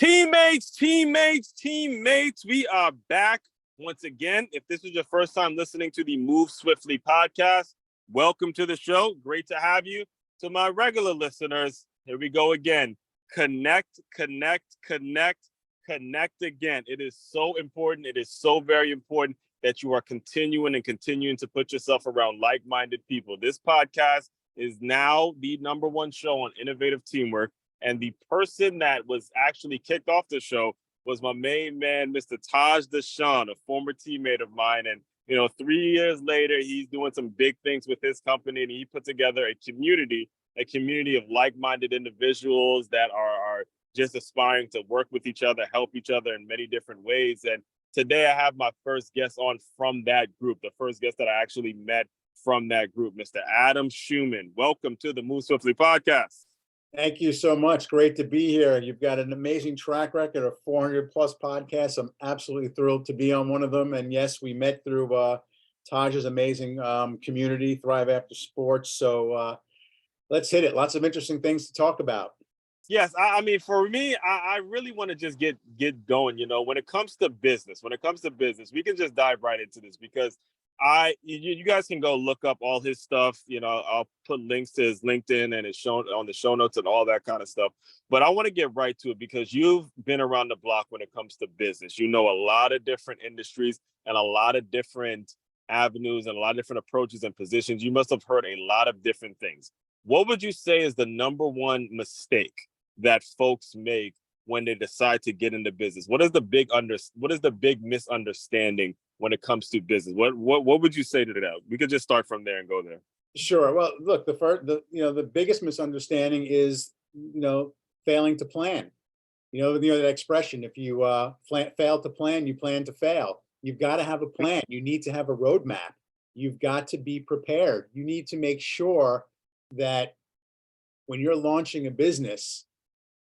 Teammates, we are back once again. If this is your first time listening to the Move Swiftly podcast, welcome to the show. Great to have you. To my regular listeners, here we go again. Connect again. It is so important. It is so very important that you are continuing to put yourself around like-minded people. This podcast is now the number one show on innovative teamwork. And the person that was actually kicked off the show was my main man, Mr. Taj Deshawn, a former teammate of mine. And, 3 years later, he's doing some big things with his company, and he put together a community of like-minded individuals that are just aspiring to work with each other, help each other in many different ways. And today I have my first guest on from that group, the first guest that I actually met from that group, Mr. Adam Schuman. Welcome to the Move Swiftly podcast. Thank you so much. Great to be here. You've got an amazing track record of 400 plus podcasts. I'm absolutely thrilled to be on one of them. And yes, we met through Taj's amazing community, Thrive After Sports. So let's hit it. Lots of interesting things to talk about. Yes, I mean, for me, I really want to just get going. When it comes to business, we can just dive right into this because you guys can go look up all his stuff. I'll put links to his LinkedIn and it's shown on the show notes and all that kind of stuff. But I want to get right to it because you've been around the block when it comes to business. You know a lot of different industries and a lot of different avenues and a lot of different approaches and positions. You must have heard a lot of different things. What would you say is the number one mistake that folks make when they decide to get into business? What is the big misunderstanding when it comes to business? What would you say to that? We could just start from there and go there. Sure. Well, look, the biggest misunderstanding is, failing to plan. That expression, if you fail to plan, you plan to fail. You've got to have a plan. You need to have a roadmap. You've got to be prepared. You need to make sure that when you're launching a business,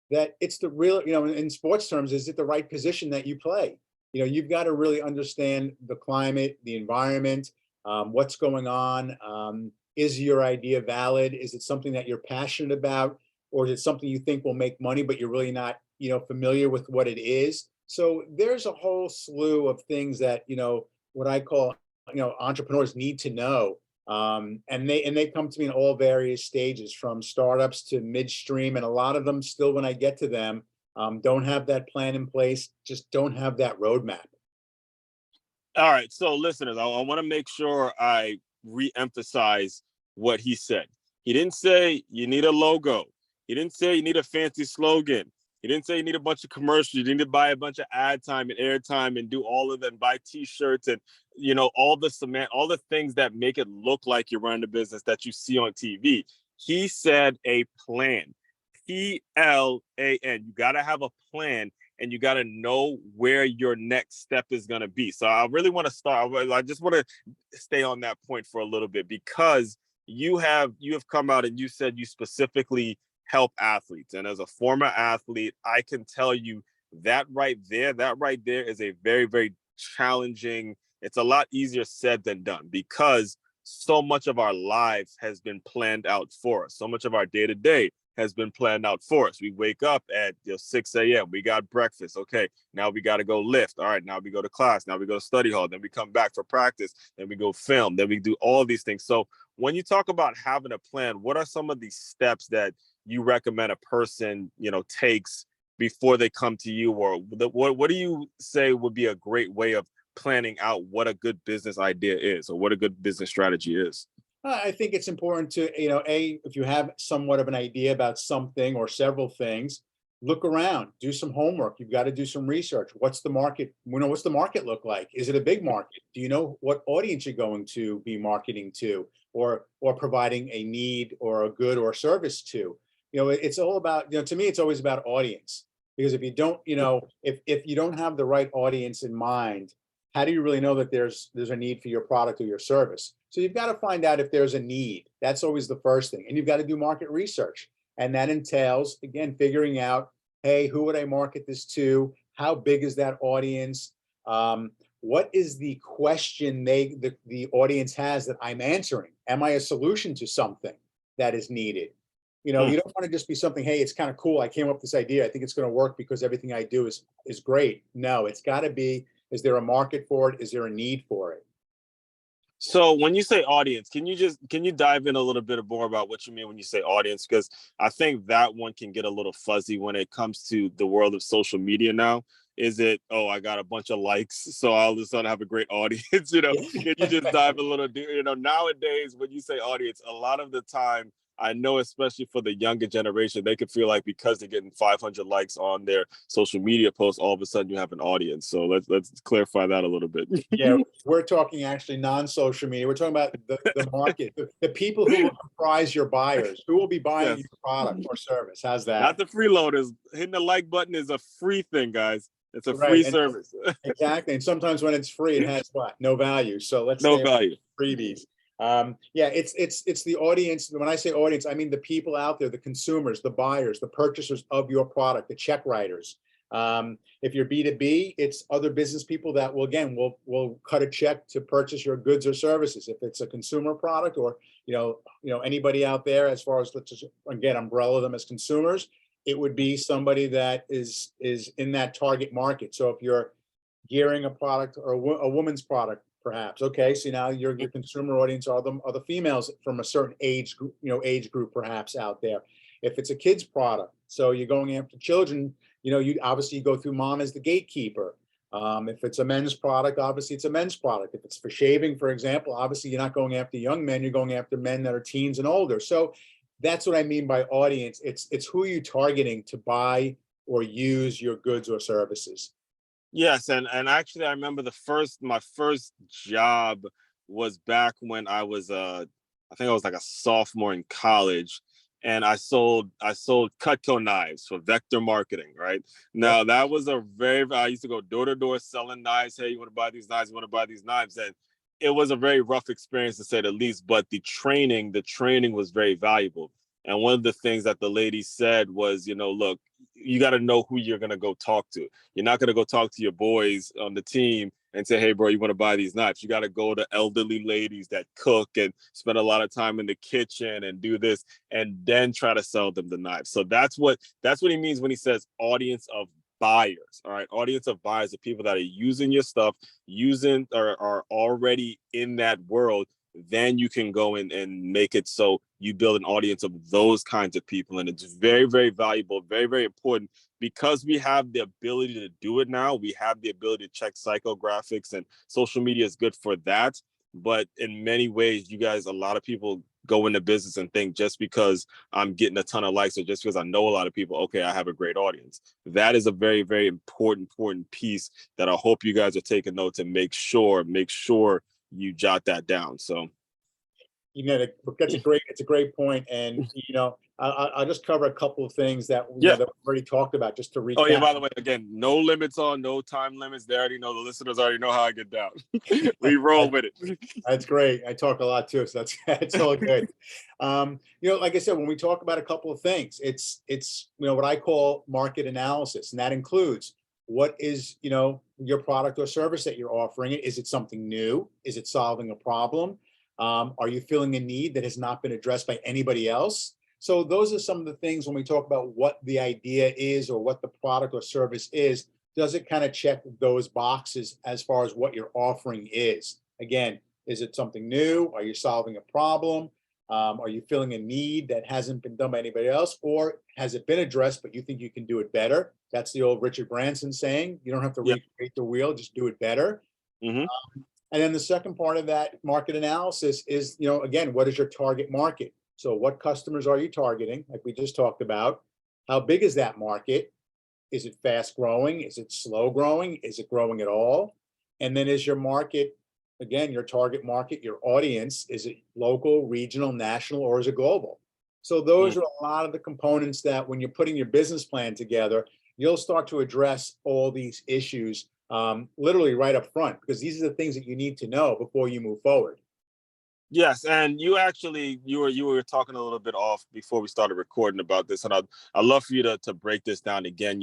that it's the real, in sports terms, is it the right position that you play? You've got to really understand the climate, the environment, what's going on. Is your idea valid? Is it something that you're passionate about? Or is it something you think will make money, but you're really not, familiar with what it is? So there's a whole slew of things that, what I call, entrepreneurs need to know. And they come to me in all various stages, from startups to midstream. And a lot of them still, when I get to them, don't have that plan in place, just don't have that roadmap. All right. So listeners, I want to make sure I re-emphasize what he said. He didn't say you need a logo. He didn't say you need a fancy slogan. He didn't say you need a bunch of commercials. You need to buy a bunch of ad time and air time and do all of them, buy t-shirts and, all the things that make it look like you're running a business that you see on TV. He said a plan. PLAN. You got to have a plan and you got to know where your next step is going to be. So I really want to start. I just want to stay on that point for a little bit because you have come out and you said you specifically help athletes. And as a former athlete, I can tell you that right there is a very, very challenging. It's a lot easier said than done because so much of our lives has been planned out for us. So much of our day-to-day has been planned out for us. We wake up at 6 a.m. We got breakfast. Okay, now we got to go lift. All right, now we go to class. Now we go to study hall. Then we come back for practice. Then we go film. Then we do all these things. So when you talk about having a plan, what are some of these steps that you recommend a person, takes before they come to you? Or what do you say would be a great way of planning out what a good business idea is or what a good business strategy is? I think it's important to, if you have somewhat of an idea about something or several things, look around, do some homework. You've got to do some research. What's the market? What's the market look like? Is it a big market? Do you know what audience you're going to be marketing to or providing a need or a good or service to? It's all about, to me, it's always about audience, because if you don't, if you don't have the right audience in mind, how do you really know that there's a need for your product or your service? So you've got to find out if there's a need. That's always the first thing. And you've got to do market research. And that entails, again, figuring out, hey, who would I market this to? How big is that audience? What is the question the audience has that I'm answering? Am I a solution to something that is needed? You don't want to just be something, hey, it's kind of cool. I came up with this idea. I think it's going to work because everything I do is great. No, it's got to be, is there a market for it? Is there a need for it? So when you say audience, can you dive in a little bit more about what you mean when you say audience? Because I think that one can get a little fuzzy when it comes to the world of social media now. Is it, oh, I got a bunch of likes, so all of a sudden I have a great audience? Can you just dive a little deeper? Nowadays when you say audience, a lot of the time I know, especially for the younger generation, they could feel like because they're getting 500 likes on their social media posts, all of a sudden you have an audience. So let's clarify that a little bit. Yeah, we're talking actually non-social media. We're talking about the market, the people who will comprise your buyers, who will be buying Yes. your product or service. How's Not that? the freeloaders. Hitting the like button is a free thing, guys. It's a free Right. And service. exactly. And sometimes when it's free, it has what? No value. So let's No stay value. freebies. Yeah, it's the audience. When I say audience, I mean the people out there, the consumers, the buyers, the purchasers of your product, the check writers. If you're B2B, it's other business people that will cut a check to purchase your goods or services. If it's a consumer product, or anybody out there, as far as, let's just again umbrella them as consumers, it would be somebody that is in that target market. So if you're gearing a product or a woman's product, perhaps. Okay, so now your consumer audience are the females from a certain age group perhaps out there. If it's a kid's product, so you're going after children, you obviously go through mom as the gatekeeper. If it's a men's product, obviously it's a men's product. If it's for shaving, for example, obviously you're not going after young men, you're going after men that are teens and older. So that's what I mean by audience. It's who you're targeting to buy or use your goods or services. Yes, and actually I remember my first job was back when I think I was like a sophomore in college, and I sold Cutco knives for Vector Marketing, right? Yep. Now that was I used to go door to door selling knives. Hey, you want to buy these knives? You want to buy these knives? And it was a very rough experience to say the least, but the training was very valuable. And one of the things that the lady said was, look, you got to know who you're going to go talk to. You're not going to go talk to your boys on the team and say, hey, bro, you want to buy these knives? You got to go to elderly ladies that cook and spend a lot of time in the kitchen and do this, and then try to sell them the knives. So that's what he means when he says audience of buyers. All right. Audience of buyers are people that are using your stuff, using or are already in that world. Then you can go in and make it so you build an audience of those kinds of people. And it's very, very valuable, very, very important, because we have the ability to do it now. We have the ability to check psychographics, and social media is good for that. But in many ways, a lot of people go into business and think just because I'm getting a ton of likes, or just because I know a lot of people, okay, I have a great audience. That is a very, very important piece that I hope you guys are taking notes and make sure you jot that down. So It's a great point. And, I'll just cover a couple of things that, yeah. that we already talked about, just to Oh yeah, recap. by the way, again, no time limits. They already know, the listeners already know how I get down. We roll with it. That's great. I talk a lot too, so it's all good. Like I said, when we talk about a couple of things, it's what I call market analysis, and that includes what is your product or service that you're offering. Is it something new? Is it solving a problem? Are you filling a need that has not been addressed by anybody else? So those are some of the things when we talk about what the idea is or what the product or service is. Does it kind of check those boxes as far as what your offering is? Again, is it something new? Are you solving a problem? Are you filling a need that hasn't been done by anybody else? Or has it been addressed, but you think you can do it better? That's the old Richard Branson saying. You don't have to Yeah. recreate the wheel, just do it better. Mm-hmm. And then the second part of that market analysis is, again, what is your target market? So what customers are you targeting? Like we just talked about. How big is that market? Is it fast growing? Is it slow growing? Is it growing at all? And then is your market, again, your target market, your audience, is it local, regional, national, or is it global? So those are a lot of the components that when you're putting your business plan together, you'll start to address all these issues literally right up front, because these are the things that you need to know before you move forward. Yes, and you were talking a little bit off before we started recording about this, and I'd love for you to break this down again.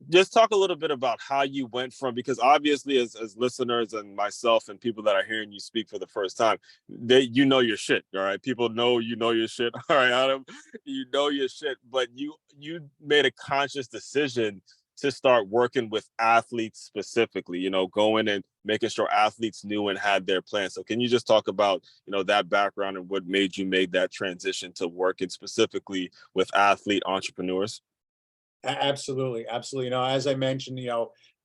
Just talk a little bit about how you went from, because obviously as listeners and myself and people that are hearing you speak for the first time, you know your shit. All right. People know you know your shit. All right, Adam. You know your shit. But you made a conscious decision to start working with athletes specifically, going and making sure athletes knew and had their plan. So can you just talk about, that background and what made you make that transition to working specifically with athlete entrepreneurs? Absolutely, absolutely. As I mentioned,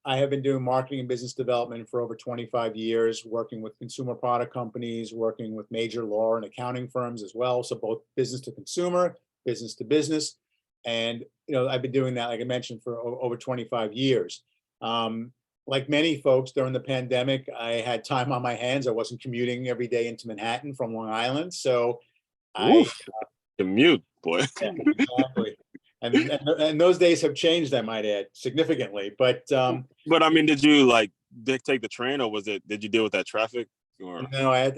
I have been doing marketing and business development for over 25 years, working with consumer product companies, working with major law and accounting firms as well. So both business to consumer, business to business. And, I've been doing that, like I mentioned, for over 25 years. Like many folks during the pandemic, I had time on my hands. I wasn't commuting every day into Manhattan from Long Island. So I, Oof, commute, boy. yeah, exactly. And those days have changed, I might add, significantly. But But I mean, did you like take the train, or did you deal with that traffic? Or no,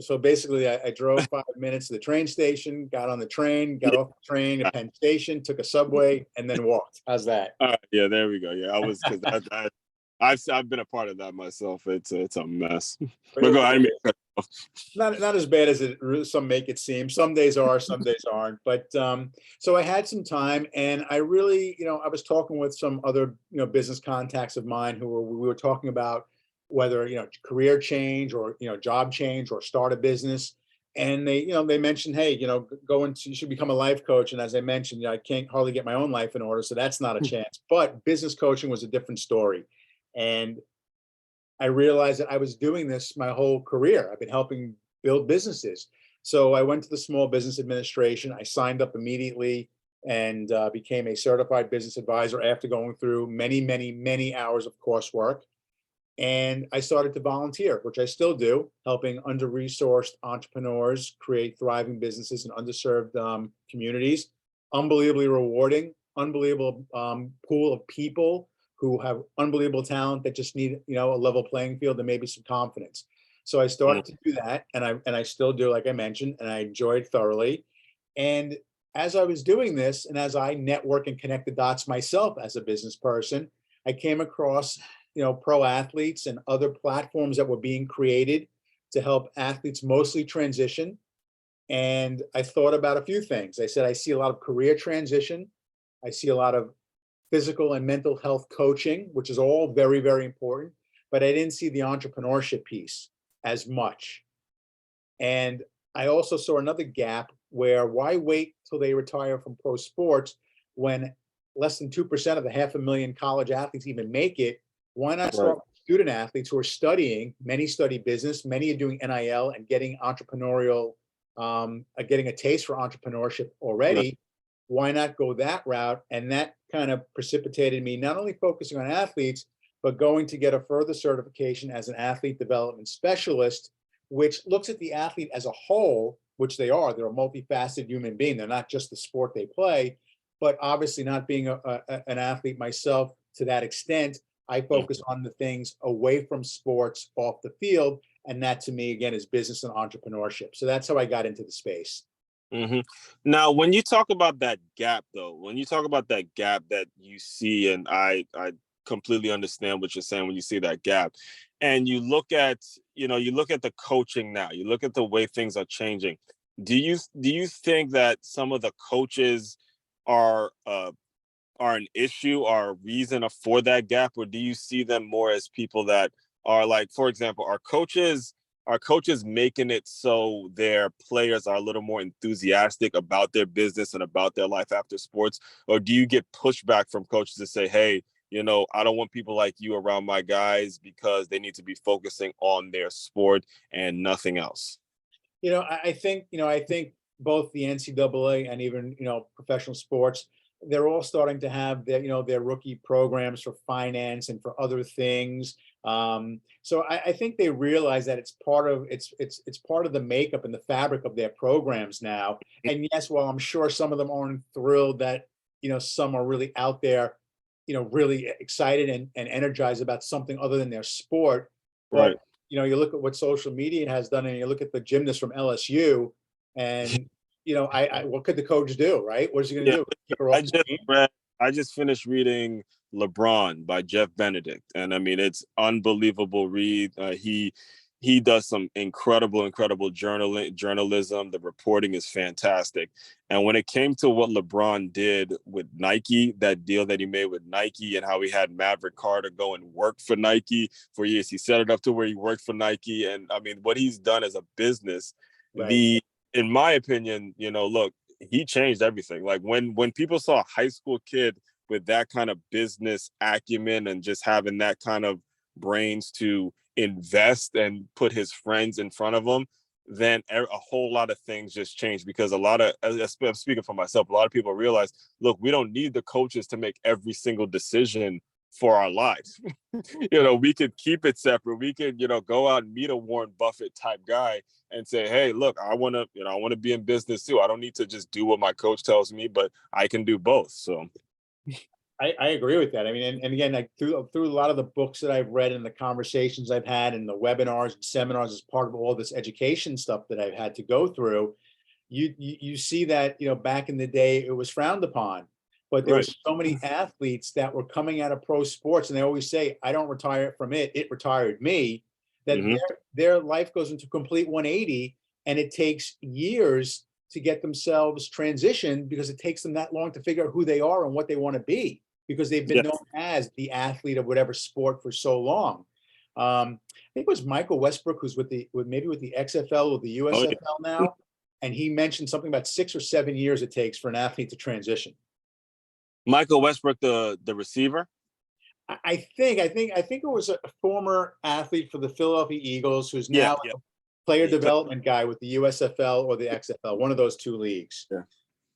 so basically I drove 5 minutes to the train station, got on the train, got yeah, off the train at Penn Station, took a subway, and then walked. How's that? yeah, there we go. Yeah, I was because I've been a part of that myself. It's a mess. But go. I mean, Not as bad as some make it seem. Some days are, some days aren't. But so I had some time, and I really, I was talking with some other, business contacts of mine we were talking about whether, career change or, job change or start a business. And they mentioned, hey, you should become a life coach. And as I mentioned, I can't hardly get my own life in order, so that's not a chance. But business coaching was a different story. And I realized that I was doing this my whole career. I've been helping build businesses. So I went to the Small Business Administration. I signed up immediately and became a certified business advisor after going through many, many, many hours of coursework. And I started to volunteer, which I still do, helping under-resourced entrepreneurs create thriving businesses in underserved communities. Unbelievably rewarding, unbelievable pool of people who have unbelievable talent that just need, a level playing field and maybe some confidence. So I started to do that, and I still do, like I mentioned, and I enjoyed thoroughly. And as I was doing this, and as I network and connect the dots myself as a business person, I came across, pro athletes and other platforms that were being created to help athletes mostly transition. And I thought about a few things. I said, I see a lot of career transition. I see a lot of physical and mental health coaching, which is all very, very important. But I didn't see the entrepreneurship piece as much. And I also saw another gap where why wait till they retire from pro sports when less than 2% of the 500,000 college athletes even make it? Why not right. start with student athletes who are studying? Many study business, many are doing NIL and getting entrepreneurial, getting a taste for entrepreneurship already. Why not go that route? And that kind of precipitated me not only focusing on athletes, but going to get a further certification as an athlete development specialist, which looks at the athlete as a whole, which they are. They're a multifaceted human being. They're not just the sport they play, but obviously not being an athlete myself to that extent, I focus on the things away from sports, off the field. And that to me, again, is business and entrepreneurship. So that's how I got into the space. Mm-hmm. Now, when you talk about that gap, though, when you talk about that gap that you see, and I completely understand what you're saying when you see that gap, and you look at the coaching now, you look at the way things are changing. Do you think that some of the coaches are an issue or a reason for that gap, or do you see them more as people that are like, for example, are coaches making it so their players are a little more enthusiastic about their business and about their life after sports? Or do you get pushback from coaches to say, hey, I don't want people like you around my guys because they need to be focusing on their sport and nothing else? I think both the NCAA and even, professional sports, they're all starting to have their rookie programs for finance and for other things. So I think they realize that it's part of the makeup and the fabric of their programs now. And yes, while I'm sure some of them aren't thrilled that, some are really out there, really excited and energized about something other than their sport. Right. But, you look at what social media has done and you look at the gymnast from LSU and, what could the coach do, right? What is he going to Yeah. do? Keep her I off the just team? read, I just finished reading LeBron by Jeff Benedict, and I mean it's unbelievable read. He does some incredible journalism. The reporting is fantastic. And when it came to what LeBron did with Nike, that deal that he made with Nike, and how he had Maverick Carter go and work for Nike for years, he set it up to where he worked for Nike. And I mean, what he's done as a business, Right. in my opinion, look, he changed everything. Like when people saw a high school kid with that kind of business acumen and just having that kind of brains to invest and put his friends in front of him, then a whole lot of things just changed, because a lot of, I'm speaking for myself, a lot of people realize, look, we don't need the coaches to make every single decision for our lives. We could keep it separate. We could, go out and meet a Warren Buffett type guy and say, hey, look, I want to be in business too. I don't need to just do what my coach tells me, but I can do both. So I agree with that. I mean, and again, like through a lot of the books that I've read and the conversations I've had and the webinars and seminars as part of all this education stuff that I've had to go through, you see that, back in the day it was frowned upon, but there were right. so many athletes that were coming out of pro sports, and they always say, I don't retire from it, it retired me, that Mm-hmm. their life goes into complete 180, and it takes years to get themselves transitioned because it takes them that long to figure out who they are and what they want to be, because they've been Yes. known as the athlete of whatever sport for so long. I think it was Michael Westbrook, who's with the XFL or the Oh, yeah. USFL now, and he mentioned something about 6 or 7 years it takes for an athlete to transition. Michael Westbrook, the receiver. I think it was a former athlete for the Philadelphia Eagles who's Yeah, now yeah. a player He played, development guy with the USFL or the XFL, one of those two leagues. yeah.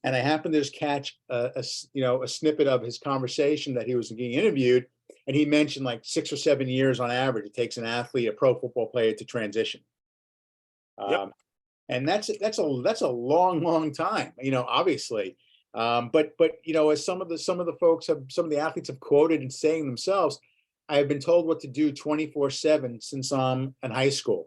And I happened to just catch a snippet of his conversation that he was being interviewed, and he mentioned like 6 or 7 years on average it takes an athlete, a pro football player, to transition. Yep. And that's a long time, obviously. But as some of the athletes have quoted and saying themselves, I've been told what to do 24/7 since I'm in high school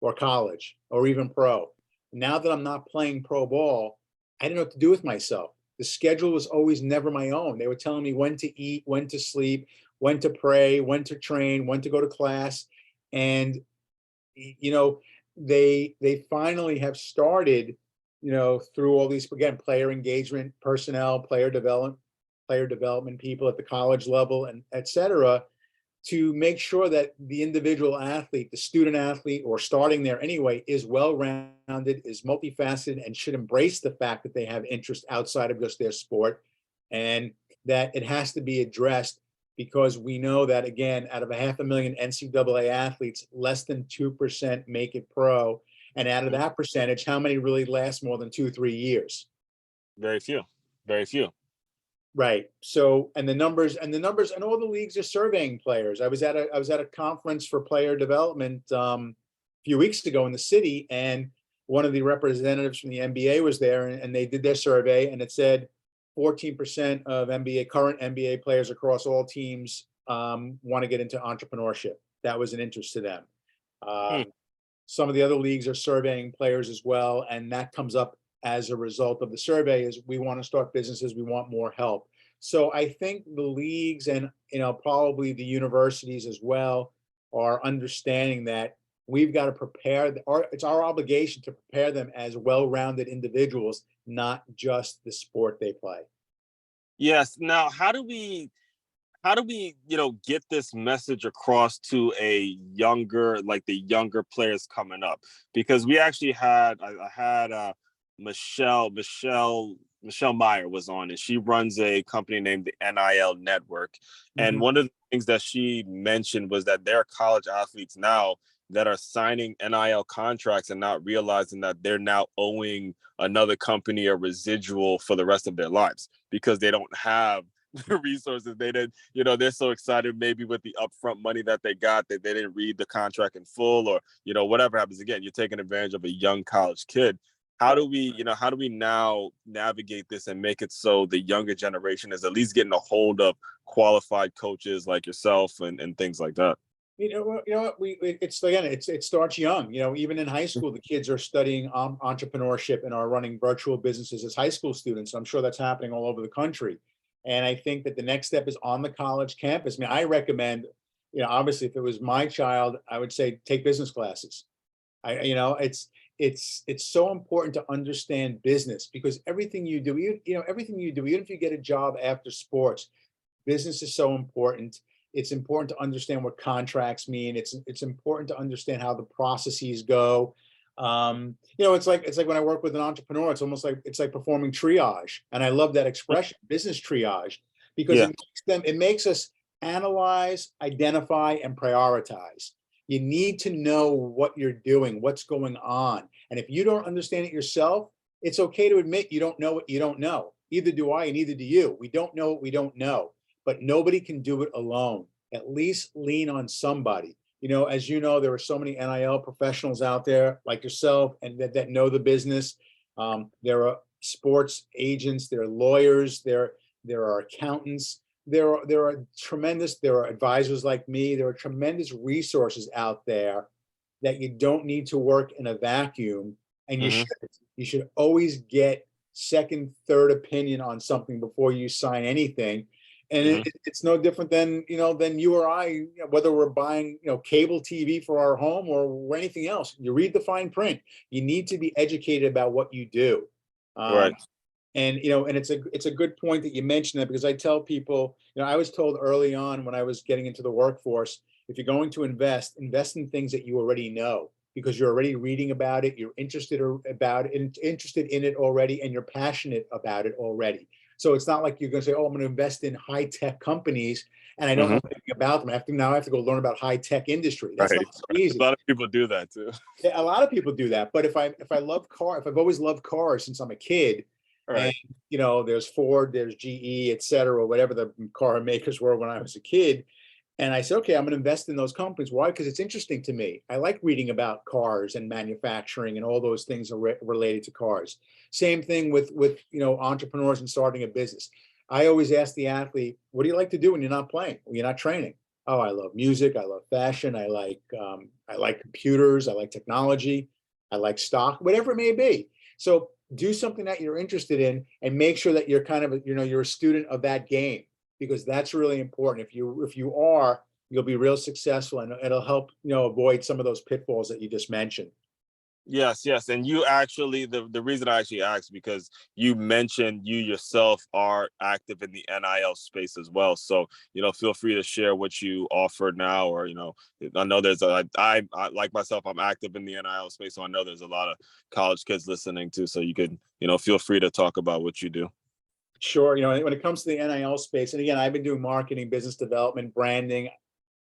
or college or even pro. Now that I'm not playing pro ball, I didn't know what to do with myself. The schedule was always never my own. They were telling me when to eat, when to sleep, when to pray, when to train, when to go to class. And they finally have started, through all these, again, player engagement, personnel, player development people at the college level, and et cetera, to make sure that the individual athlete, the student athlete, or starting there anyway, is well-rounded, is multifaceted, and should embrace the fact that they have interest outside of just their sport, and that it has to be addressed, because we know that, again, out of 500,000 NCAA athletes, less than 2% make it pro. And out of that percentage, how many really last more than 2-3 years? Very few. Very few. Right. So, and the numbers, and all the leagues are surveying players. I was at a conference for player development a few weeks ago in the city, and one of the representatives from the NBA was there, and they did their survey, and it said 14% of current NBA players across all teams want to get into entrepreneurship. That was an interest to them. Hmm. Some of the other leagues are surveying players as well, and that comes up as a result of the survey, is we want to start businesses, we want more help. So I think the leagues and probably the universities as well are understanding that we've got to prepare, it's our obligation to prepare them as well-rounded individuals, not just the sport they play. Yes. Now, how do we get this message across to the younger players coming up? Because we actually I had Michelle Meyer was on, and she runs a company named the NIL Network. And Mhm. one of the things that she mentioned was that there are college athletes now that are signing NIL contracts and not realizing that they're now owing another company a residual for the rest of their lives, because they don't have the resources. They didn't, they're so excited maybe with the upfront money that they got, that they didn't read the contract in full, or whatever happens. Again, you're taking advantage of a young college kid. How do we now navigate this and make it so the younger generation is at least getting a hold of qualified coaches like yourself and things like that? What, it starts young. Even in high school, the kids are studying entrepreneurship and are running virtual businesses as high school students. I'm sure that's happening all over the country. And I think that the next step is on the college campus. I mean, I recommend, obviously, if it was my child, I would say take business classes. It's so important to understand business, because everything you do, everything you do, even if you get a job after sports, business is so important. It's important to understand what contracts mean. It's important to understand how the processes go. It's like when I work with an entrepreneur, it's like performing triage, and I love that expression, business triage, because Yeah. it makes us analyze, identify, and prioritize. You need to know what you're doing, what's going on, and if you don't understand it yourself, it's okay to admit you don't know what you don't know. Either do I, and neither do you. We don't know what we don't know, but nobody can do it alone. At least lean on somebody. As you know, there are so many NIL professionals out there like yourself, and that know the business. There are sports agents, there are lawyers, there are accountants, there are advisors like me. There are tremendous resources out there that you don't need to work in a vacuum, and Hmm. you should always get second, third opinion on something before you sign anything. And Hmm. it's no different than you or I, whether we're buying cable TV for our home or anything else. You read the fine print. You need to be educated about what you do. Right. Um, and it's a good point that you mentioned that, because I tell people, I was told early on when I was getting into the workforce, if you're going to invest in things that you already know, because you're already reading about it, you're interested interested in it already, and you're passionate about it already. So it's not like you're going to say, oh, I'm going to invest in high tech companies and I don't Mhm. know anything about them. I have to go learn about high tech industry. That's Right, not so right. A easy. lot of people do that too. Yeah, a lot of people do that. But if I've always loved cars since I'm a kid, and Right. there's Ford, there's GE, et cetera, whatever the car makers were when I was a kid. And I said, okay, I'm going to invest in those companies. Why? Because it's interesting to me. I like reading about cars and manufacturing and all those things related to cars. Same thing with entrepreneurs and starting a business. I always ask the athlete, what do you like to do when you're not playing, when you're not training? Oh, I love music. I love fashion. I like computers. I like technology. I like stock, whatever it may be. So do something that you're interested in, and make sure that you're kind of you're a student of that game, because that's really important. If you are, you'll be real successful, and it'll help avoid some of those pitfalls that you just mentioned. Yes, yes. And you actually, the reason I actually asked, because you mentioned you yourself are active in the NIL space as well. So, feel free to share what you offer now, or, I know I like myself, I'm active in the NIL space. So I know there's a lot of college kids listening too. So you could, feel free to talk about what you do. Sure. When it comes to the NIL space, and again, I've been doing marketing, business development, branding.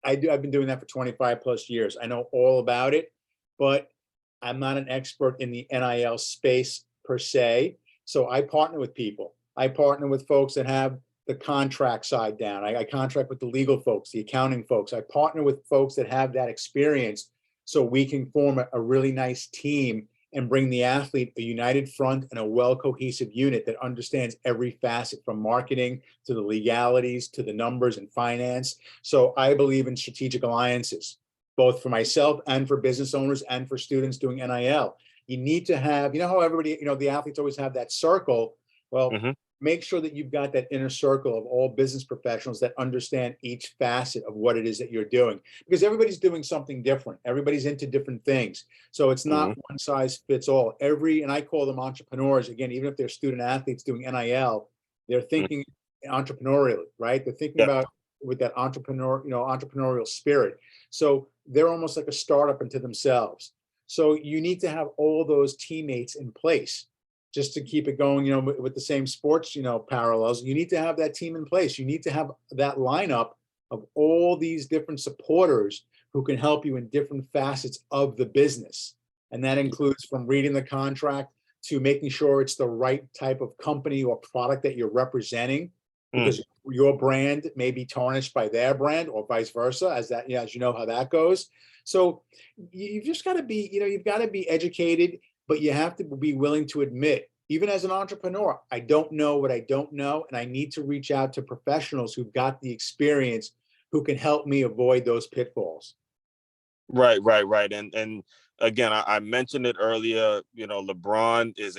I've been doing that for 25 plus years. I know all about it, but I'm not an expert in the NIL space per se. So I partner with people. I partner with folks that have the contract side down. I contract with the legal folks, the accounting folks. I partner with folks that have that experience, so we can form a really nice team and bring the athlete a united front and a well cohesive unit that understands every facet, from marketing to the legalities to the numbers and finance. So I believe in strategic alliances, both for myself and for business owners and for students doing NIL. You need to have, how everybody, the athletes always have that circle. Well, Hmm. make sure that you've got that inner circle of all business professionals that understand each facet of what it is that you're doing, because everybody's doing something different. Everybody's into different things. So it's Hmm. not one size fits all. And I call them entrepreneurs, again, even if they're student athletes doing NIL, they're thinking entrepreneurially, right? They're thinking Yeah. about with that entrepreneurial spirit. So they're almost like a startup into themselves. So you need to have all those teammates in place, just to keep it going, with the same sports, parallels. You need to have that team in place. You need to have that lineup of all these different supporters who can help you in different facets of the business. And that includes from reading the contract to making sure it's the right type of company or product that you're representing, Mm. because your brand may be tarnished by their brand, or vice versa, as you know how that goes. So you've just got to be, you've got to be educated, but you have to be willing to admit, even as an entrepreneur, I don't know what I don't know, and I need to reach out to professionals who've got the experience, who can help me avoid those pitfalls. Right, right, right. And again, I mentioned it earlier. LeBron is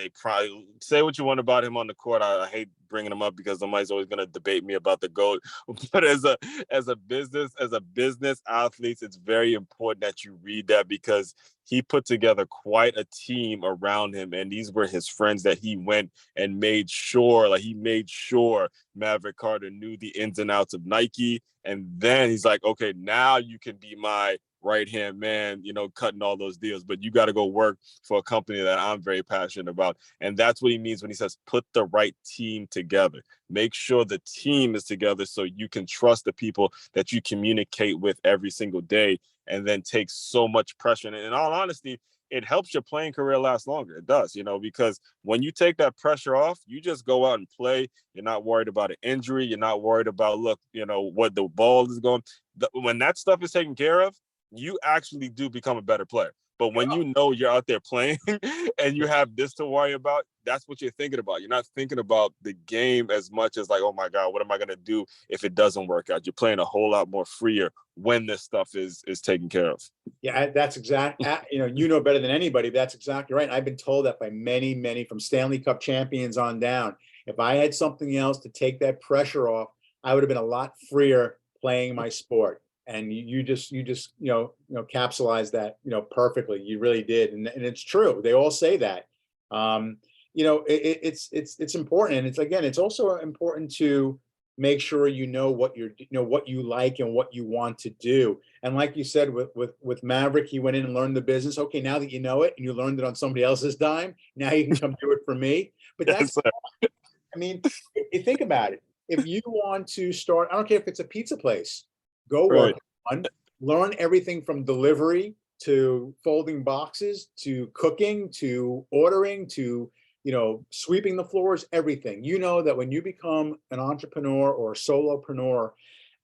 say what you want about him on the court. I hate bringing him up because somebody's always going to debate me about the GOAT. But as a business athlete, it's very important that you read that, because he put together quite a team around him, and these were his friends that he went and made sure, Maverick Carter knew the ins and outs of Nike. And then he's like, okay, now you can be my right hand man, cutting all those deals, but you got to go work for a company that I'm very passionate about. And that's what he means when he says put the right team together. Make sure the team is together so you can trust the people that you communicate with every single day, and then take so much pressure. And in all honesty, it helps your playing career last longer. It does, because when you take that pressure off, you just go out and play. You're not worried about an injury. You're not worried about, what the ball is going. When that stuff is taken care of, you actually do become a better player. But when you know you're out there playing and you have this to worry about, that's what you're thinking about. You're not thinking about the game as much as like, oh my God, what am I going to do if it doesn't work out? You're playing a whole lot more freer when this stuff is taken care of. Yeah, that's exact. You know better than anybody. That's exactly right. I've been told that by many, from Stanley Cup champions on down. If I had something else to take that pressure off, I would have been a lot freer playing my sport. And you just capsulized that perfectly. You really did, and it's true. They all say that. It's important, and it's also important to make sure what what you like and what you want to do. And like you said, with Maverick, he went in and learned the business. Okay, now that you know it and you learned it on somebody else's dime, now you can come do it for me. But that's, I mean, you think about it. If you want to start, I don't care if it's a pizza place, go work on, learn everything from delivery to folding boxes to cooking to ordering to sweeping the floors, everything. That when you become an entrepreneur or a solopreneur,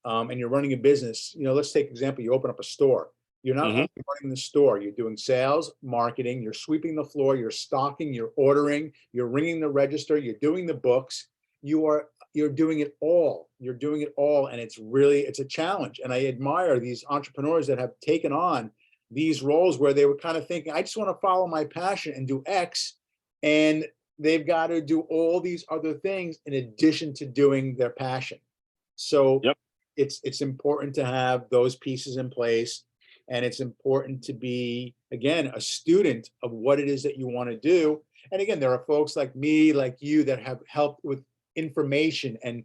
and you're running a business, let's take example, you open up a store. You're not only running the store, you're doing sales, marketing, you're sweeping the floor, you're stocking, you're ordering, you're ringing the register, you're doing the books. You're doing it all. You're doing it all. And it's a challenge. And I admire these entrepreneurs that have taken on these roles where they were kind of thinking, I just want to follow my passion and do X. And they've got to do all these other things in addition to doing their passion. So it's important to have those pieces in place. And it's important to be, again, a student of what it is that you want to do. And again, there are folks like me, like you, that have helped with information and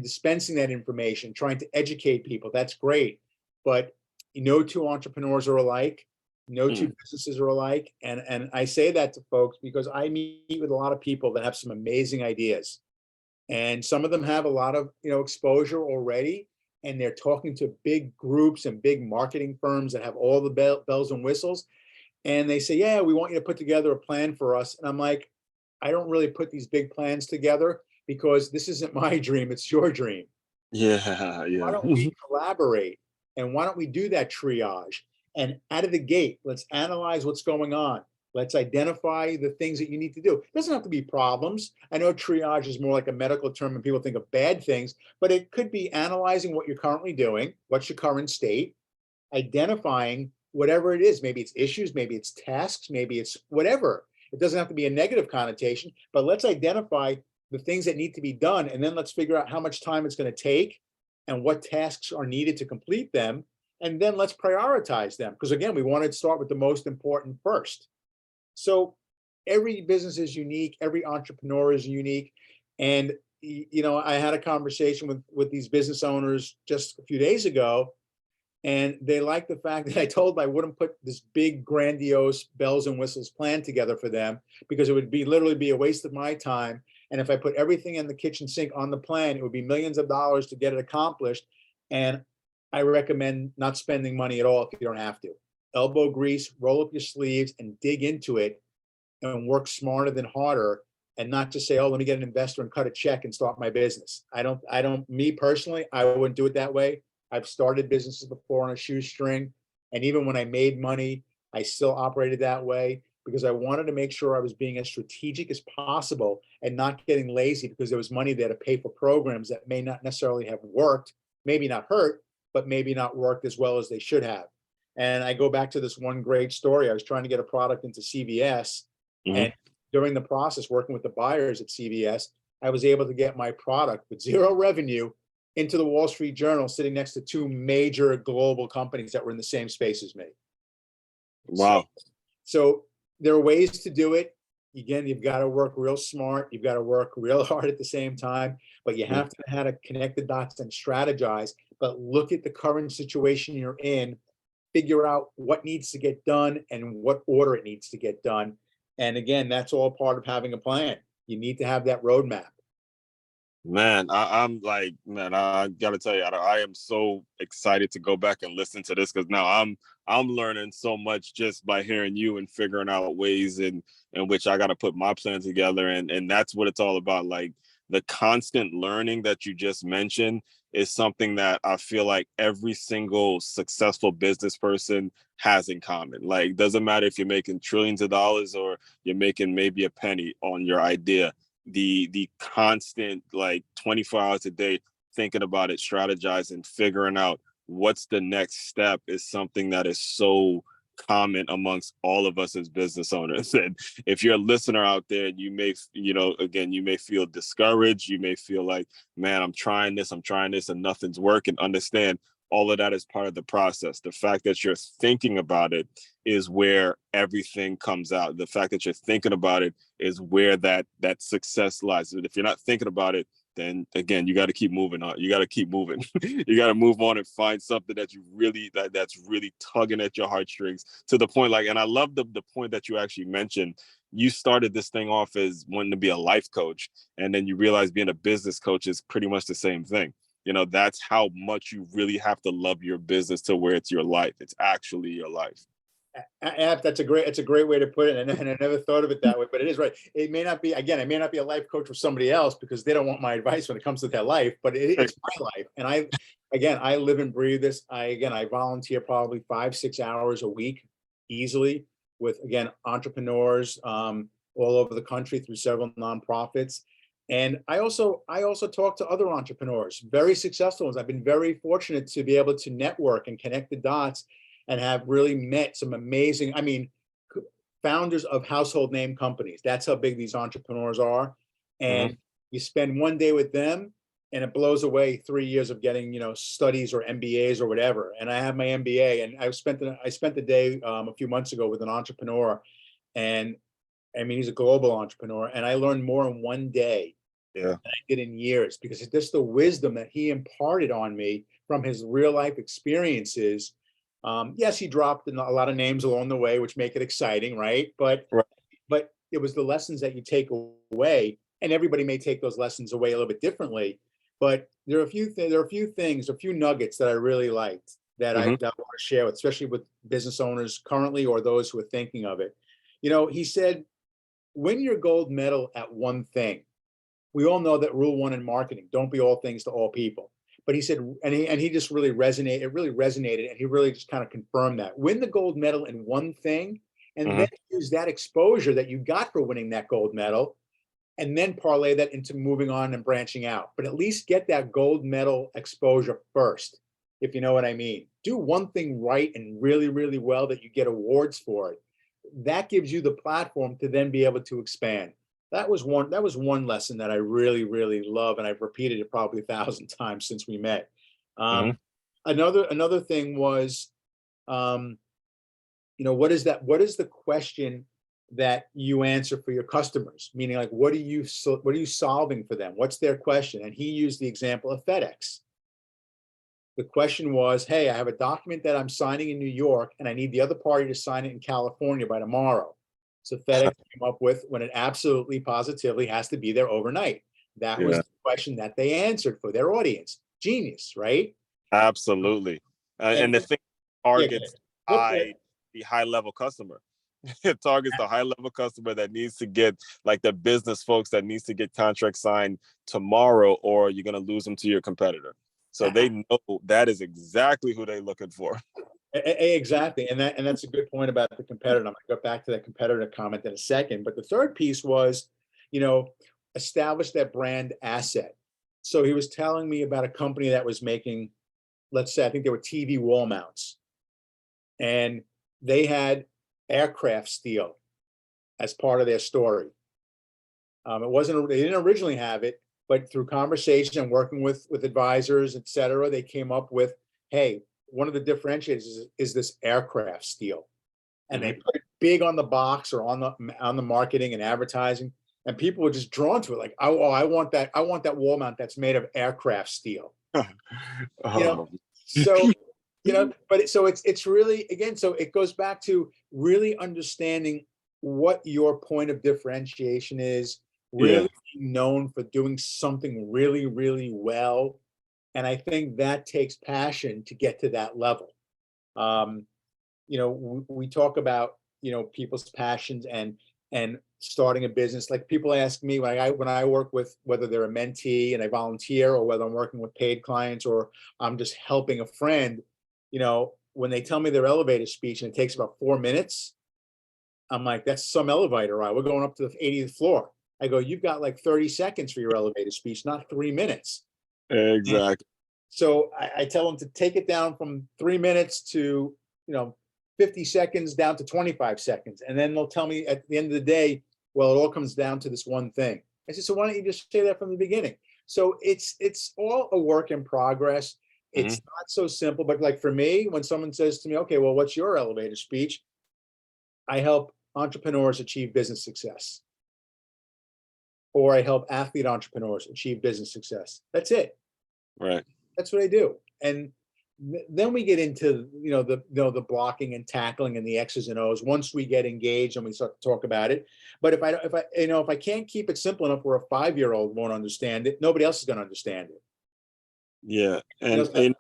dispensing that information, trying to educate people. That's great. But no two entrepreneurs are alike. No two businesses are alike. And I say that to folks because I meet with a lot of people that have some amazing ideas. And some of them have a lot of exposure already. And they're talking to big groups and big marketing firms that have all the bells and whistles. And they say, yeah, we want you to put together a plan for us. And I'm like, I don't really put these big plans together because this isn't my dream, it's your dream. Yeah. Why don't we collaborate? And why don't we do that triage? And out of the gate, let's analyze what's going on. Let's identify the things that you need to do. It doesn't have to be problems. I know triage is more like a medical term and people think of bad things, but it could be analyzing what you're currently doing, what's your current state, identifying whatever it is. Maybe it's issues, maybe it's tasks, maybe it's whatever. It doesn't have to be a negative connotation, but let's identify the things that need to be done. And then let's figure out how much time it's going to take and what tasks are needed to complete them. And then let's prioritize them. Because again, we want to start with the most important first. So every business is unique. Every entrepreneur is unique. And, I had a conversation with these business owners just a few days ago. And they liked the fact that I told them I wouldn't put this big, grandiose bells and whistles plan together for them because it would literally be a waste of my time. And if I put everything in the kitchen sink on the plan, it would be millions of dollars to get it accomplished. And I recommend not spending money at all if you don't have to. Elbow grease, roll up your sleeves and dig into it and work smarter than harder, and not just say, oh, let me get an investor and cut a check and start my business. Me personally, I wouldn't do it that way. I've started businesses before on a shoestring. And even when I made money, I still operated that way because I wanted to make sure I was being as strategic as possible and not getting lazy because there was money there to pay for programs that may not necessarily have worked, maybe not hurt, but maybe not worked as well as they should have. And I go back to this one great story. I was trying to get a product into CVS, and during the process, working with the buyers at CVS, I was able to get my product with zero revenue into the Wall Street Journal, sitting next to two major global companies that were in the same space as me. So, Wow. so there are ways to do it. Again, you've got to work real smart. You've got to work real hard at the same time, but you have to know how to connect the dots and strategize. But look at the current situation you're in, figure out what needs to get done and what order it needs to get done. And again, that's all part of having a plan. You need to have that roadmap. Man, I'm like, man, I gotta tell you, I am so excited to go back and listen to this because now I'm learning so much just by hearing you and figuring out ways in which I gotta put my plan together, and that's what it's all about. Like the constant learning that you just mentioned is something that I feel like every single successful business person has in common. Like, doesn't matter if you're making trillions of dollars or you're making maybe a penny on your idea, the constant like 24 hours a day thinking about it, strategizing, figuring out what's the next step is something that is so common amongst all of us as business owners. And if you're a listener out there, you may, again, you may feel discouraged, you may feel like, man, I'm trying this, and nothing's working. Understand, all of that is part of the process. The fact that you're thinking about it is where everything comes out. The fact that you're thinking about it is where that success lies. And if you're not thinking about it, then again, you got to keep moving on. You got to keep moving. You got to move on and find something that you really that's really tugging at your heartstrings to the point. Like, and I love the point that you actually mentioned. You started this thing off as wanting to be a life coach, and then you realize being a business coach is pretty much the same thing. That's how much you really have to love your business to where it's your life. It's actually your life. That's a great way to put it, and I never thought of it that way. But it is right. It may not be a life coach for somebody else because they don't want my advice when it comes to their life. But it's my life, and I live and breathe this. I volunteer probably 5-6 hours a week, easily, with entrepreneurs all over the country through several nonprofits. And I also talk to other entrepreneurs, very successful ones. I've been very fortunate to be able to network and connect the dots and have really met some amazing, founders of household name companies. That's how big these entrepreneurs are. And you spend one day with them and it blows away 3 years of getting, studies or MBAs or whatever. And I have my MBA, and I spent the day a few months ago with an entrepreneur, and he's a global entrepreneur, and I learned more in one day Yeah. than I did in years, because it's just the wisdom that he imparted on me from his real life experiences. Yes, he dropped a lot of names along the way, which make it exciting, right? Right. But it was the lessons that you take away, and everybody may take those lessons away a little bit differently. But there are a few things, a few nuggets that I really liked that I want to share with, especially with business owners currently or those who are thinking of it. He said, win your gold medal at one thing. We all know that rule one in marketing: don't be all things to all people. But he said, and he just really resonated. It really resonated, and he really just kind of confirmed that. Win the gold medal in one thing, and then use that exposure that you got for winning that gold medal, and then parlay that into moving on and branching out. But at least get that gold medal exposure first, if you know what I mean. Do one thing right and really, really well that you get awards for it. That gives you the platform to then be able to expand. That was one lesson that I really, really love, and I've repeated it probably 1,000 times since we met. Um, another thing was, what is that? What is the question that you answer for your customers? Meaning, like, what are you solving for them? What's their question? And he used the example of FedEx. The question was, hey, I have a document that I'm signing in New York, and I need the other party to sign it in California by tomorrow. So FedEx came up with, when it absolutely positively has to be there overnight. That was Yeah. the question that they answered for their audience. Genius, right? Absolutely. And And the thing yeah, targets go for it. the high level customer. It targets the high level customer that needs to get, like, the business folks that needs to get contracts signed tomorrow, or you're going to lose them to your competitor. So they know that is exactly who they're looking for. Exactly, and that's a good point about the competitor. I'm going to go back to that competitor comment in a second. But the third piece was, you know, establish that brand asset. So he was telling me about a company that was making, let's say, I think they were TV wall mounts, and they had aircraft steel as part of their story. It wasn't, they didn't originally have it, but through conversation and working with advisors, et cetera, they came up with, hey, one of the differentiators is this aircraft steel. And they Mhm. put it big on the box or on the marketing and advertising, and people were just drawn to it. Like, oh, I want that. I want that wall mount that's made of aircraft steel. You know, Oh, so but so it's really, again, so it goes back to really understanding what your point of differentiation is, yeah, really being known for doing something really, really well. And I think that takes passion to get to that level. Um, we talk about, people's passions and starting a business. Like, people ask me when I work with, whether they're a mentee and I volunteer, or whether I'm working with paid clients, or I'm just helping a friend, when they tell me their elevator speech and it takes about 4 minutes, I'm like, that's some elevator ride. We're going up to the 80th floor. I go, you've got like 30 seconds for your elevator speech, not 3 minutes. exactly. So I tell them to take it down from 3 minutes to, you know, 50 seconds down to 25 seconds. And then they'll tell me at the end of the day, well, it all comes down to this one thing. I said, so why don't you just say that from the beginning? So it's all a work in progress. Mhm. It's not so simple, but like for me, when someone says to me, okay, well, what's your elevator speech? I help entrepreneurs achieve business success, or I help athlete entrepreneurs achieve business success. That's it. Right. That's what I do. And then we get into, the blocking and tackling and the X's and O's once we get engaged and we start to talk about it. But if I can't keep it simple enough where a 5-year-old won't understand it, nobody else is going to understand it. Yeah. You know, And so- and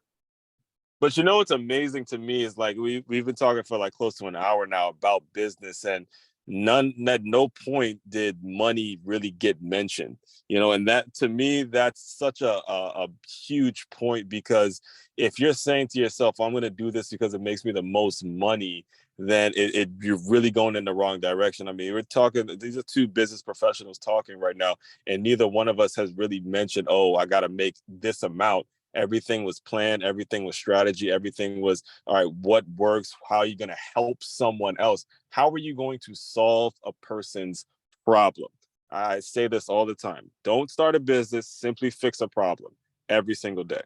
but what's amazing to me is like we've been talking for like close to an hour now about business, and none at no point did money really get mentioned. And that, to me, that's such a huge point, because if you're saying to yourself, I'm going to do this because it makes me the most money, then you're really going in the wrong direction. I mean, we're talking, these are two business professionals talking right now, and neither one of us has really mentioned, oh, I got to make this amount. Everything was planned, everything was strategy, everything was, all right, what works, how are you going to help someone else, how are you going to solve a person's problem. I say this all the time: don't start a business, simply fix a problem every single day.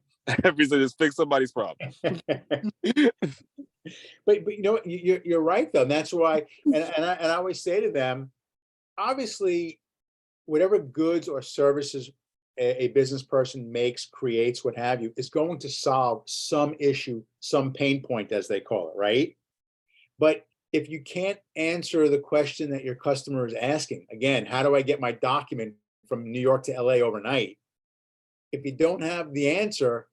Just fix somebody's problem. but you're right though. And that's why, and I always say to them, obviously, whatever goods or services a business person makes, creates, what have you, is going to solve some issue, some pain point, as they call it, right? But if you can't answer the question that your customer is asking, again, how do I get my document from New York to LA overnight? If you don't have the answer,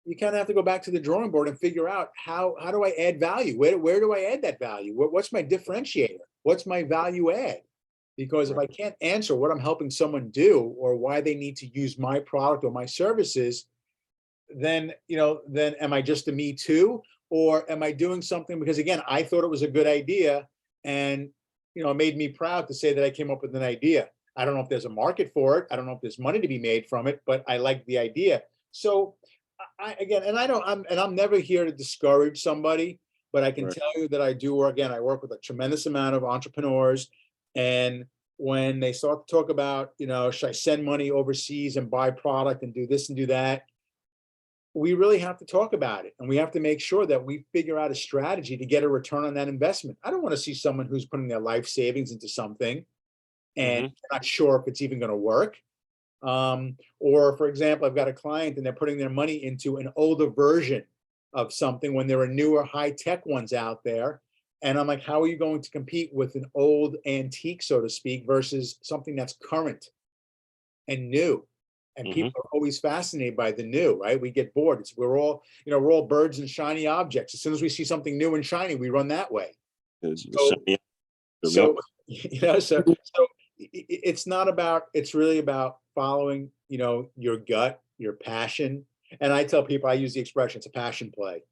you kind of have to go back to the drawing board and figure out how do I add value? Where do I add that value? What's my differentiator? What's my value add? Because if Right. I can't answer what I'm helping someone do, or why they need to use my product or my services, then am I just a me too? Or am I doing something because, again, I thought it was a good idea, and it made me proud to say that I came up with an idea. I don't know if there's a market for it. I don't know if there's money to be made from it, but I like the idea. So again, and I don't, I'm never here to discourage somebody, but I can Right. tell you that I do, again, I work with a tremendous amount of entrepreneurs. And when they start to talk about, should I send money overseas and buy product and do this and do that, we really have to talk about it. And we have to make sure that we figure out a strategy to get a return on that investment. I don't want to see someone who's putting their life savings into something and Hmm. not sure if it's even going to work. Or, for example, I've got a client and they're putting their money into an older version of something when there are newer high tech ones out there. And I'm like, how are you going to compete with an old antique, so to speak, versus something that's current and new? And people Hmm. are always fascinated by the new, right? We get bored. We're all birds and shiny objects. As soon as we see something new and shiny, we run that way. So, Yep. so so it's not about, it's really about following, your gut, your passion. And I tell people, I use the expression, it's a passion play.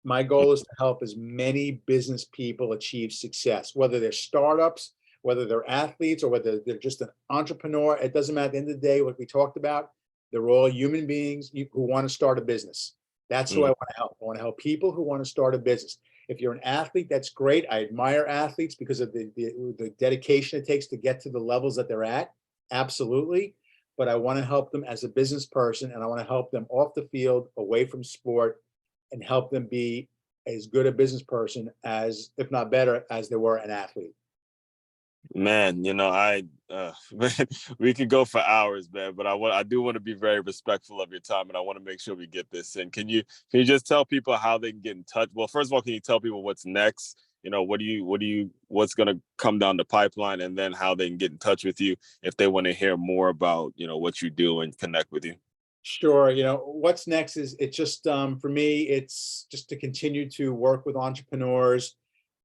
My goal is to help as many business people achieve success, whether they're startups, whether they're athletes, or whether they're just an entrepreneur. It doesn't matter. At the end of the day, what we talked about, they're all human beings who want to start a business. That's who I Mm. want to help. I want to help people who want to start a business. If you're an athlete, that's great. I admire athletes because of the dedication it takes to get to the levels that they're at. Absolutely. But I want to help them as a business person, and I want to help them off the field, away from sport, and help them be as good a business person as, if not better, as they were an athlete. Man, man, we could go for hours, man. But I do want to be very respectful of your time, and I want to make sure we get this in. Can you just tell people how they can get in touch? Well, first of all, can you tell people what's next? What's going to come down the pipeline, and then how they can get in touch with you if they want to hear more about what you do and connect with you. Sure. What's next is, it's just, for me, it's just to continue to work with entrepreneurs,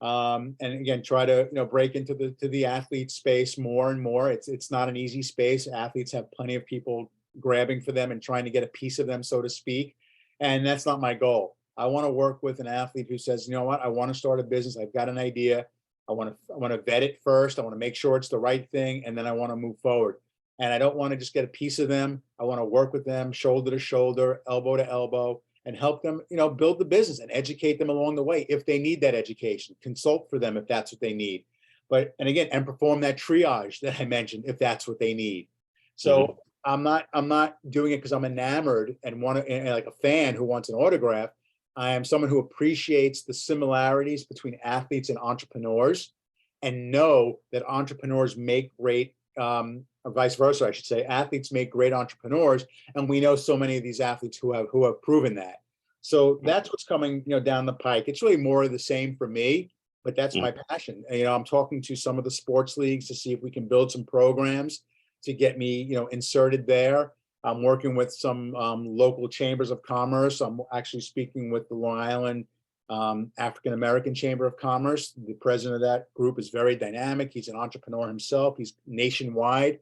and again, try to, break into the athlete space more and more. It's not an easy space. Athletes have plenty of people grabbing for them and trying to get a piece of them, so to speak. And that's not my goal. I want to work with an athlete who says, you know what, I want to start a business. I've got an idea. I want to vet it first. I want to make sure it's the right thing, and then I want to move forward. And I don't want to just get a piece of them. I want to work with them shoulder to shoulder, elbow to elbow, and help them, build the business and educate them along the way if they need that education. Consult for them if that's what they need. And again, and perform that triage that I mentioned if that's what they need. Mhm. So I'm not doing it because I'm enamored and want to, and like a fan who wants an autograph. I am someone who appreciates the similarities between athletes and entrepreneurs, and know that entrepreneurs make great, or vice versa, I should say, athletes make great entrepreneurs, and we know so many of these athletes who have proven that. So that's what's coming, down the pike. It's really more of the same for me, but that's Mhm. my passion. I'm talking to some of the sports leagues to see if we can build some programs to get me, inserted there. I'm working with some, local chambers of commerce. I'm actually speaking with the Long Island, African American Chamber of Commerce. The president of that group is very dynamic. He's an entrepreneur himself. He's nationwide.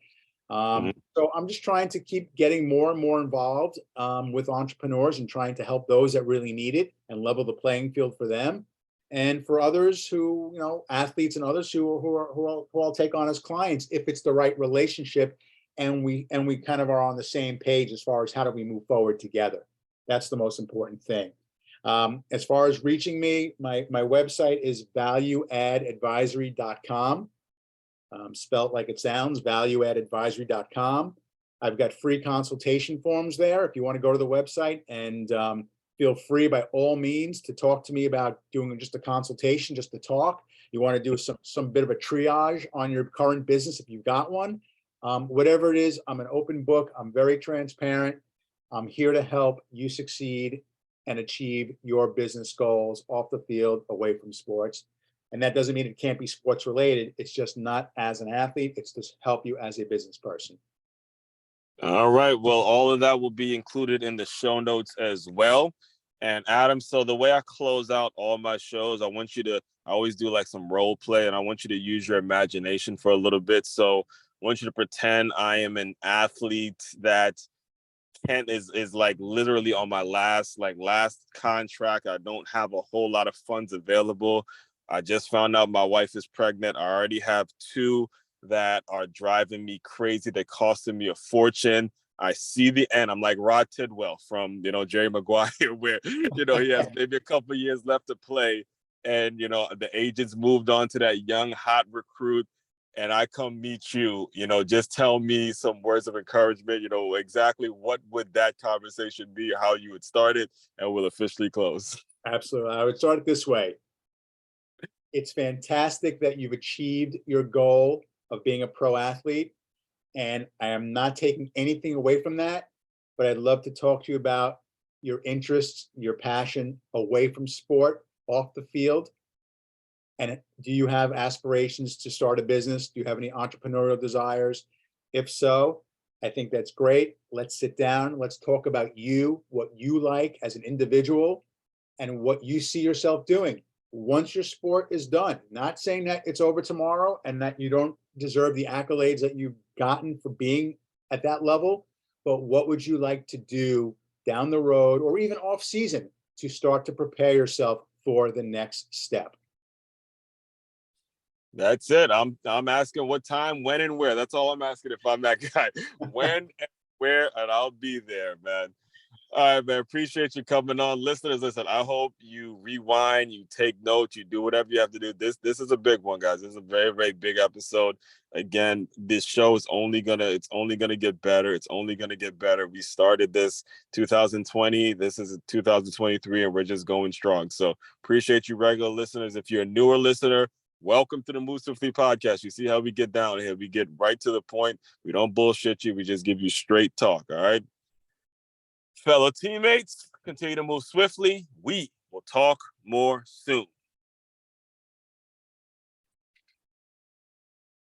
Mhm. So I'm just trying to keep getting more and more involved, with entrepreneurs, and trying to help those that really need it and level the playing field for them. And for others who, athletes and others who I'll take on as clients if it's the right relationship, and we kind of are on the same page as far as how do we move forward together. That's the most important thing. As far as reaching me, my website is valueaddadvisory.com, spelt like it sounds, valueaddadvisory.com. I've got free consultation forms there if you want to go to the website, and feel free by all means to talk to me about doing just a consultation, just to talk. You want to do some bit of a triage on your current business if you've got one. Whatever it is, I'm an open book. I'm very transparent. I'm here to help you succeed and achieve your business goals off the field, away from sports. And that doesn't mean it can't be sports related. It's just not as an athlete. It's to help you as a business person. All right. Well, all of that will be included in the show notes as well. And Adam, so the way I close out all my shows, I always do like some role play, and I want you to use your imagination for a little bit. So I want you to pretend I am an athlete that Kent is like literally on my last contract. I don't have a whole lot of funds available. I just found out my wife is pregnant. I already have two that are driving me crazy. They're costing me a fortune. I see the end. I'm like Rod Tidwell from Jerry Maguire, where he has maybe a couple of years left to play, and the agents moved on to that young hot recruit, and I come meet you, just tell me some words of encouragement, exactly what would that conversation be, how you would start it, and we'll officially close. Absolutely. I would start it this way. It's fantastic that you've achieved your goal of being a pro athlete. And I am not taking anything away from that, but I'd love to talk to you about your interests, your passion away from sport, off the field. And do you have aspirations to start a business? Do you have any entrepreneurial desires? If so, I think that's great. Let's sit down. Let's talk about you, what you like as an individual, and what you see yourself doing once your sport is done. Not saying that it's over tomorrow and that you don't deserve the accolades that you've gotten for being at that level, but what would you like to do down the road or even off season to start to prepare yourself for the next step? That's it. I'm asking what time, when, and where. That's all I'm asking if I'm that guy. When and where, and I'll be there, man. All right, man. Appreciate you coming on. Listeners, listen, I hope you rewind, you take notes, you do whatever you have to do. This is a big one, guys. This is a very, very big episode. Again, this show is it's only gonna get better. It's only gonna get better. We started this 2020. This is 2023, and we're just going strong. So appreciate you, regular listeners. If you're a newer listener, welcome to the Moose Fleet podcast. You see how we get down here. We get right to the point. We don't bullshit you. We just give you straight talk. All right. Fellow teammates, continue to move swiftly. We will talk more soon.